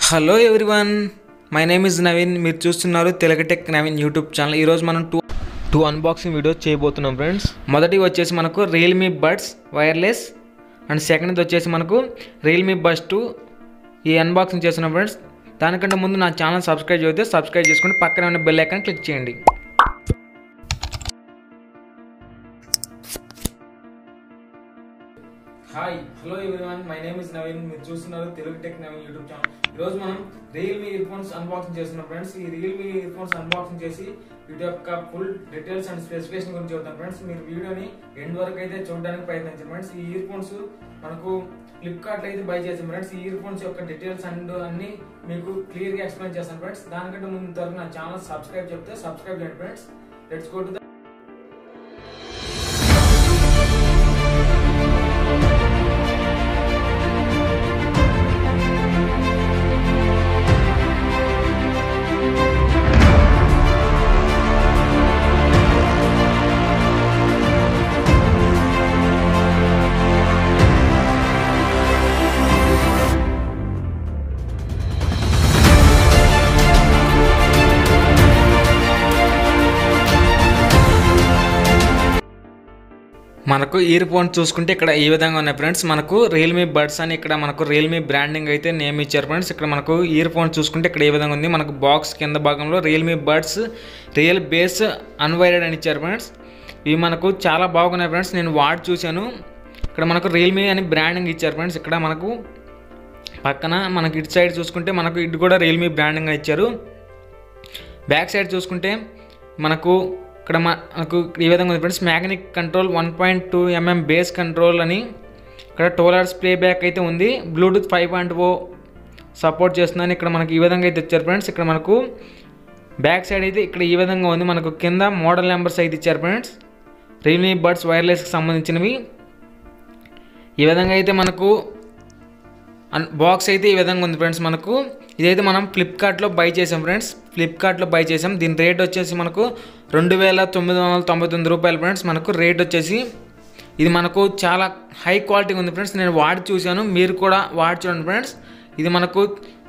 Hello everyone, my name is Naveen. మీరు చూస్తున్నారు Telugu tech Naveen YouTube channel. ఈరోజు మనం టూ అన్బాక్సింగ్ వీడియోస్ చేయబోతున్నాం ఫ్రెండ్స్. మొదటి వచ్చేసి మనకు Realme buds wireless and second వచ్చేసి మనకు రియల్మీ బడ్స్ 2 ఈ అన్బాక్సింగ్ చేస్తున్నాం ఫ్రెండ్స్. దానికంటే ముందు నా ఛానల్ సబ్స్క్రైబ్ చేస్తే సబ్స్క్రైబ్ చేసుకుని పక్కన ఉన్న బెల్ ఐకాన్ క్లిక్ చేయండి. Hi, hello everyone, my name is Naveen. మీరు చూస్తున్నారు Telugu tech Naveen YouTube channel. ఈరోజు మనం రియల్మీ ఇయర్ ఫోన్స్ అన్బాక్సింగ్ చేస్తున్నాం ఫ్రెండ్స్. ఈ రియల్మీ ఇయర్ ఫోన్స్ అన్బాక్సింగ్ చేసి వీటి యొక్క ఫుల్ డీటెయిల్స్ అండ్ స్పెసిఫికేషన్ గురించి చెప్తాం ఫ్రెండ్స్. మీరు వీడియోని ఎండ్ వరకు అయితే చూడడానికి ప్రయత్నించండి ఫ్రెండ్స్. ఈ ఇయర్ ఫోన్స్ మనకు ఫ్లిప్కార్ట్ లో అయితే బై చేసాం ఫ్రెండ్స్. ఈ ఇయర్ ఫోన్స్ యొక్క డీటెయిల్స్ అండ్ అన్ని మీకు క్లియర్ గా ఎక్స్ప్లెయిన్ చేస్తాను ఫ్రెండ్స్. దానికంటే ముందు ఇంతవరకు నా ఛానల్ సబ్స్క్రైబ్ చేయండి friends. Let's go to the మనకు ఇయర్ ఫోన్ చూసుకుంటే ఇక్కడ ఈ విధంగా ఉన్నాయి ఫ్రెండ్స్. మనకు రియల్మీ బడ్స్ అని ఇక్కడ మనకు రియల్మీ బ్రాండింగ్ అయితే నేమ్ ఇచ్చారు ఫ్రెండ్స్. ఇక్కడ మనకు ఇయర్ ఫోన్ చూసుకుంటే ఇక్కడ ఈ విధంగా ఉంది. మనకు బాక్స్ కింద భాగంలో రియల్మీ బడ్స్ రియల్ బేస్ అన్వైర్డ్ అని ఇచ్చారు ఫ్రెండ్స్. ఇవి మనకు చాలా బాగున్నాయి ఫ్రెండ్స్. నేను వాడి చూశాను. ఇక్కడ మనకు రియల్మీ అని బ్రాండింగ్ ఇచ్చారు ఫ్రెండ్స్. ఇక్కడ మనకు పక్కన మనకి ఇటు సైడ్ చూసుకుంటే మనకు ఇటు కూడా రియల్మీ బ్రాండింగ్ ఇచ్చారు. బ్యాక్ సైడ్ చూసుకుంటే మనకు ఇక్కడ మనకు ఈ విధంగా ఉంది friends. Magnetic control 1.2 mm base control అని ఇక్కడ 12 hours ప్లే బ్యాక్ అయితే ఉంది. బ్లూటూత్ 5.0 సపోర్ట్ చేస్తుందని ఇక్కడ మనకి ఈ విధంగా అయితే ఇచ్చారు ఫ్రెండ్స్. ఇక్కడ మనకు బ్యాక్ సైడ్ అయితే ఇక్కడ ఈ విధంగా ఉంది. మనకు కింద మోడల్ నెంబర్స్ అయితే ఇచ్చారు ఫ్రెండ్స్. రియల్మీ బడ్స్ వైర్లెస్కి సంబంధించినవి ఈ విధంగా అయితే మనకు బాక్స్ అయితే ఈ విధంగా ఉంది ఫ్రెండ్స్. మనకు ఇదైతే మనం ఫ్లిప్కార్ట్లో బై చేసాం ఫ్రెండ్స్. ఫ్లిప్కార్ట్లో బై చేసాం. దీని రేట్ వచ్చేసి మనకు 2,999 రూపాయలు ఫ్రెండ్స్. మనకు రేట్ వచ్చేసి ఇది మనకు చాలా హై క్వాలిటీ ఉంది ఫ్రెండ్స్. నేను వాడి చూశాను, మీరు కూడా వాడి చూడండి ఫ్రెండ్స్. ఇది మనకు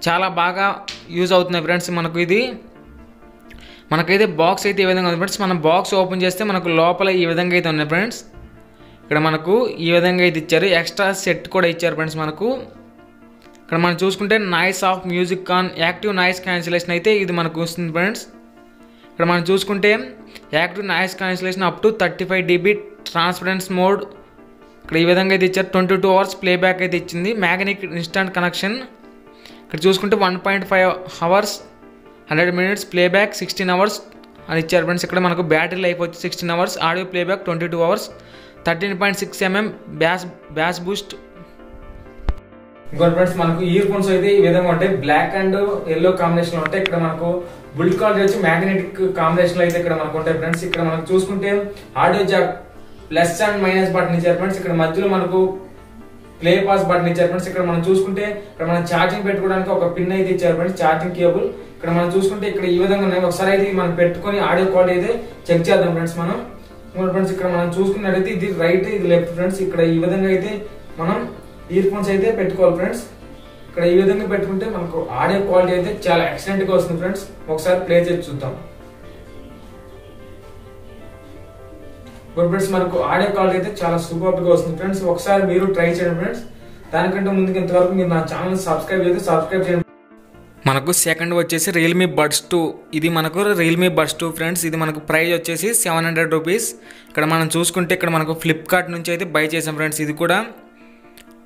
చాలా బాగా యూజ్ అవుతుంది ఫ్రెండ్స్. మనకైతే బాక్స్ అయితే ఈ విధంగా ఉంది ఫ్రెండ్స్. మనం బాక్స్ ఓపెన్ చేస్తే మనకు లోపల ఈ విధంగా అయితే ఉన్నాయి ఫ్రెండ్స్. ఇక్కడ మనకు ఈ విధంగా అయితే ఇచ్చారు. ఎక్స్ట్రా సెట్ కూడా ఇచ్చారు ఫ్రెండ్స్. మనకు ఇక్కడ మనం చూసుకుంటే noise of music on active noise cancellation అయితే ఇది మనకు వస్తుంది ఫ్రెండ్స్. ఇక్కడ మనం చూసుకుంటే active noise cancellation up to 35 dB transparence mode ఇక్కడ ఈ విధంగా అయితే ఇచ్చారు. 22 hours ప్లేబ్యాక్ అయితే ఇచ్చింది. మ్యాగ్నెటిక్ ఇన్స్టంట్ కనెక్షన్ ఇక్కడ చూసుకుంటే 1.5 hours 100 minutes ప్లేబ్యాక్ 16 hours అని ఇచ్చారు ఫ్రెండ్స్. ఇక్కడ మనకు బ్యాటరీ లైఫ్ వచ్చి 16 hours, audio playback 22 hours, 13.6 mm bass boost. ఇంకోటి ఫ్రెండ్స్, మనకు ఇయర్ ఫోన్స్ అయితే ఈ విధంగా ఉంటాయి. బ్లాక్ అండ్ ఎల్లో కాంబినేషన్ ఉంటాయి. ఇక్కడ మనకు బుల్ క్వాలిటీ వచ్చి మ్యాగ్నెటిక్ కాంబినేషన్ అయితే ఇక్కడ మనకు ఉంటాయి ఫ్రెండ్స్. ఇక్కడ మనం చూసుకుంటే audio Jack plus and minus button ఇచ్చారు ఫ్రెండ్స్. ఇక్కడ మధ్యలో మనకు ప్లే పాస్ బటన్ ఇచ్చారు ఫ్రెండ్స్. ఇక్కడ మనం చూసుకుంటే ఇక్కడ మనం ఛార్జింగ్ పెట్టుకోవడానికి ఒక పిన్ అయితే ఇచ్చారు ఫ్రెండ్స్, ఛార్జింగ్ కేబుల్. ఇక్కడ మనం చూసుకుంటే ఇక్కడ ఈ విధంగా ఉన్నాయి. ఒకసారి అయితే మనం పెట్టుకొని ఆడియో క్వాలిటీ అయితే చెక్ చేద్దాం ఫ్రెండ్స్. మనం ఫ్రెండ్స్ ఇక్కడ మనం చూసుకున్నట్టయితే ఇది రైట్, ఇది లెఫ్ట్ ఫ్రెండ్స్. ఇక్కడ ఈ విధంగా అయితే మనం ఇయర్ ఫోన్స్ అయితే పెట్టుకోవాలి ఫ్రెండ్స్. ఇక్కడ ఈ విధంగా పెట్టుకుంటే మనకు ఆడియో క్వాలిటీ అయితే చాలా ఎక్సలెంట్ గా వస్తుంది ఫ్రెండ్స్. ఒకసారి ప్లే చేసి చూద్దాం ఫ్రెండ్స్. మనకు ఆడియో క్వాలిటీ అయితే చాలా సూపర్ గా వస్తుంది ఫ్రెండ్స్. ఒకసారి మీరు ట్రై చేయండి ఫ్రెండ్స్. దానికంటే ముందుకు ఇంతవరకు మీరు నా ఛానల్ సబ్స్క్రైబ్ చేయండి. మనకు సెకండ్ వచ్చేసి రియల్మీ బడ్స్ 2. ఇది మనకు రియల్మీ బడ్స్ 2 ఫ్రెండ్స్. ఇది మనకు ప్రైస్ వచ్చేసి 700 రూపీస్. ఇక్కడ మనం చూసుకుంటే ఇక్కడ మనకు ఫ్లిప్కార్ట్ నుంచి అయితే బై చేసాం ఫ్రెండ్స్. ఇది కూడా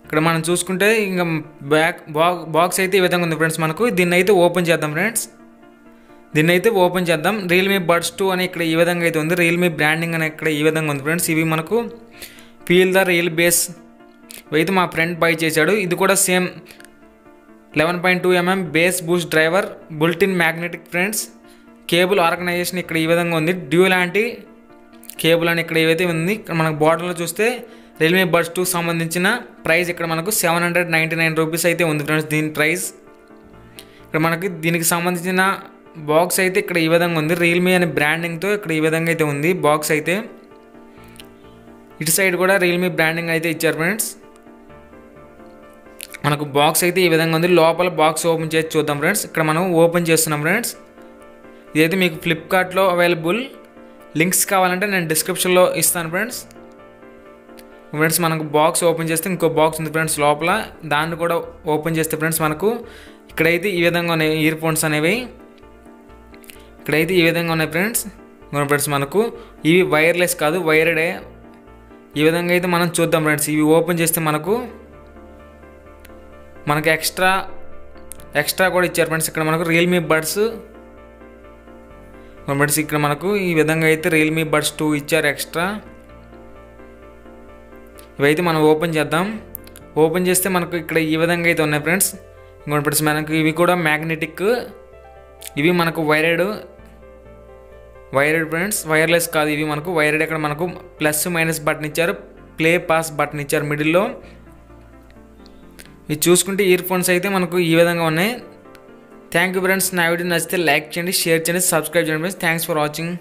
ఇక్కడ మనం చూసుకుంటే ఇంకా బాక్స్ అయితే ఈ విధంగా ఉంది ఫ్రెండ్స్. మనకు దీన్ని అయితే ఓపెన్ చేద్దాం ఫ్రెండ్స్. రియల్మీ బడ్స్ 2 అని ఇక్కడ ఈ విధంగా అయితే ఉంది. రియల్మీ బ్రాండింగ్ అని ఇక్కడ ఈ విధంగా ఉంది ఫ్రెండ్స్. ఇవి మనకు ఫీల్ ద రియల్ బేస్ అయితే మా ఫ్రెండ్ బై చేశాడు. ఇది కూడా same 11.2 mm bass boost driver, built in magnetic friends. Cable organisation ఇక్కడ ఈ విధంగా ఉంది. డ్యూల్ యాంటీ కేబుల్ అని ఇక్కడ ఏవైతే ఉంది. ఇక్కడ మనకు బార్డర్లో చూస్తే రియల్మీ బడ్స్ 2 సంబంధించిన ప్రైస్ ఇక్కడ మనకు 799 రూపీస్ అయితే ఉంది ఫ్రెండ్స్. దీని ప్రైస్ ఇక్కడ మనకి దీనికి సంబంధించిన బాక్స్ అయితే ఇక్కడ ఈ విధంగా ఉంది. రియల్మీ అనే బ్రాండింగ్తో ఇక్కడ ఈ విధంగా అయితే ఉంది బాక్స్ అయితే. ఇటు సైడ్ కూడా రియల్మీ బ్రాండింగ్ అయితే ఇచ్చారు ఫ్రెండ్స్. మనకు బాక్స్ అయితే ఈ విధంగా ఉంది. లోపల బాక్స్ ఓపెన్ చేసి చూద్దాం ఫ్రెండ్స్. ఇక్కడ మనం ఓపెన్ చేస్తున్నాం ఫ్రెండ్స్. ఇదైతే మీకు ఫ్లిప్కార్ట్లో అవైలబుల్. లింక్స్ కావాలంటే నేను డిస్క్రిప్షన్లో ఇస్తాను ఫ్రెండ్స్. ఫ్రెండ్స్ మనకు బాక్స్ ఓపెన్ చేస్తే ఇంకో బాక్స్ ఉంది ఫ్రెండ్స్ లోపల. దాన్ని కూడా ఓపెన్ చేస్తే ఫ్రెండ్స్ మనకు ఇక్కడైతే ఈ విధంగా ఉన్నాయి ఇయర్ ఫోన్స్ అనేవి. ఇక్కడైతే ఈ విధంగా ఉన్నాయి ఫ్రెండ్స్. మనకు ఇవి వైర్లెస్ కాదు, వైర్డే. ఈ విధంగా అయితే మనం చూద్దాం ఫ్రెండ్స్. ఇవి ఓపెన్ చేస్తే మనకు ఎక్స్ట్రా కూడా ఇచ్చారు ఫ్రెండ్స్. ఇక్కడ మనకు రియల్మీ బడ్స్ ఇక్కడ మనకు ఈ విధంగా అయితే రియల్మీ బడ్స్ 2 ఇచ్చారు ఎక్స్ట్రా. ఇవైతే మనం ఓపెన్ చేద్దాం. ఓపెన్ చేస్తే మనకు ఇక్కడ ఈ విధంగా అయితే ఉన్నాయి ఫ్రెండ్స్. ఇంకోటి ఫ్రెండ్స్ మనకు ఇవి కూడా మ్యాగ్నెటిక్. ఇవి మనకు వైర్డ్ ఫ్రెండ్స్, వైర్లెస్ కాదు. ఇవి మనకు వైర్డ్. ఇక్కడ మనకు ప్లస్ మైనస్ బటన్ ఇచ్చారు, ప్లే పాస్ బటన్ ఇచ్చారు మిడిల్లో. ఇది చూసుకుంటే ఇయర్ ఫోన్స్ అయితే మనకు ఈ విధంగా ఉన్నాయి. Thank you friends. నా వీడియో నచ్చితే లైక్ చేయండి, షేర్ చేయండి, సబ్స్క్రైబ్ చేయండి ఫ్రెండ్స్. Thanks for watching.